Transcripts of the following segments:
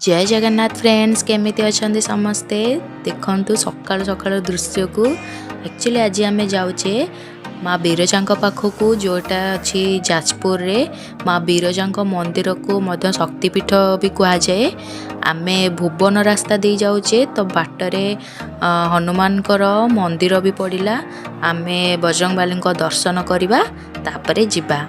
जय जगन्नाथ फ्रेंड्स केमिति अछंती समस्ते देखंतु सकाळ सकाळ दृश्य को एक्चुअली आज आम जाऊे माँ बिरजा पाखक जोटा अच्छी जाजपुर रे माँ बिरजा मंदिर को मध्य शक्तिपीठ भी कहुए आम भुवन रास्ता दे जाऊे तो बाटरे हनुमान मंदिर भी पड़ा आम बजरंगबाली दर्शन करवा तापरे जिबा।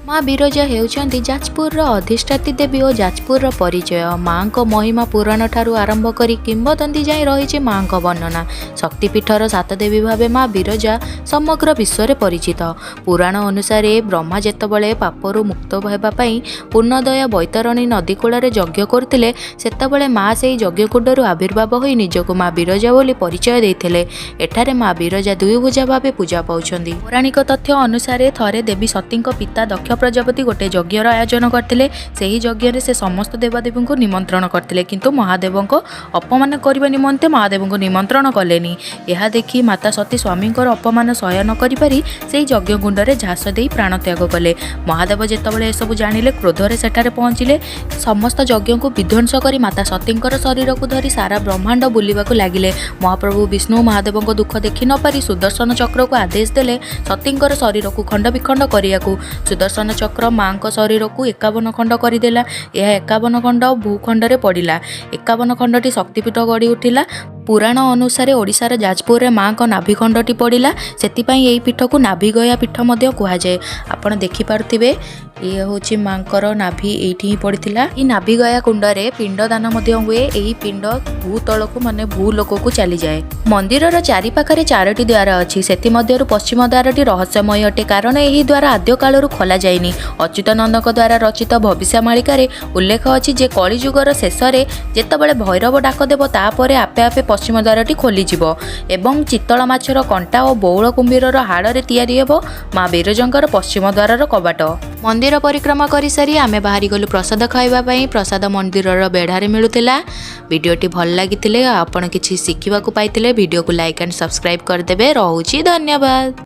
माँ बिरजा हेउचंती जाजपुर अधिष्ठात्री देवी और जाजपुर परिचय। माँ को महिमा पुराण ठारू आरंभ करी किंवदंती जाए रही माँ को वर्णना। शक्तिपीठर सात देवी भावे माँ बिरजा समग्र विश्व में परिचित। पुराण अनुसार ब्रह्मा जेतबले पापरू मुक्त होगापाई पूर्णदया बैतरणी नदी कूल यज्ञ करते सेतबले माँ से यज्ञकुंडर आविर्भाव हो निजक माँ बिरजा बोली परिचय देते। एठारे माँ बिरजा दुईभुजा भावे पूजा पाउछंती। पौराणिक तथ्य अनुसार थरे देवी सती पिता दक्ष प्रजापति गोटे यज्ञर आयोजन करते से यज्ञ से समस्त देवदेवी को निमंत्रण करते किंतु महादेव को अपमान करने निमंते महादेव को निमंत्रण कलेनी। यह देखि माता सती स्वामी अपमान सह्य न करि से यज्ञकुंड में झास दे प्राण त्याग कले। महादेव जेतबले एसबू जानिले क्रोधरे सेठारे पहुँचिले समस्त यज्ञ को विध्वंस कर माता सती शरीर को धरी सारा ब्रह्मांड बुलवाक लगिले। महाप्रभु विष्णु महादेव को दुख देखि न पारि सुदर्शन चक्र को आदेश देले सती शरीर को खंड विखंड करिया। सुदर्शन चक्र माँ को शरीर को 51 खंड करदेला। यह 51 खंड भूखंड रे पड़ा। 51 खंडटी शक्तिपीठ गढ़ी उठिला। पुराण अनुसार ओडिशार जाजपुर रे माँ को नाभिखंडटी पड़ा से पीठ को नाभिगया पीठ कहुए। आपण देखिपे ये हूँ माँ नाभि ये पड़ता। ये नाभिगया कुंड में पिंडदान हुए। यही पिंड भूतल को माने भूलोक को चली जाए। मंदिर चारिपाखे 4टी द्वार अच्छी से पश्चिम द्वारटी रहस्यमय अटे कारण यही द्वार आद्य कालू खोल जाए। अच्युतानंद द्वारा रचित भविष्यमालिकार उल्लेख अच्छी जे कलिजुगर शेष में जितेबाला भैरव डाक देव तापर आपे आपे पश्चिम द्वारटी खोलीजिव एवं चितल माछर कंटा और बौल कुंभीर हाड़े तैयारी हेब माँ बिरजांकर पश्चिम द्वार कबाट। मंदिर परिक्रमा कर सारी आमे बाहरी गलु प्रसाद खाइबापी। प्रसाद मंदिर बेढ़ारे मिलूला। वीडियोटी भल लगी आपण किछि शिखिबाकु पाइतिले वीडियो को लाइक एंड सब्सक्राइब करदेबे। रहुछि धन्यवाद।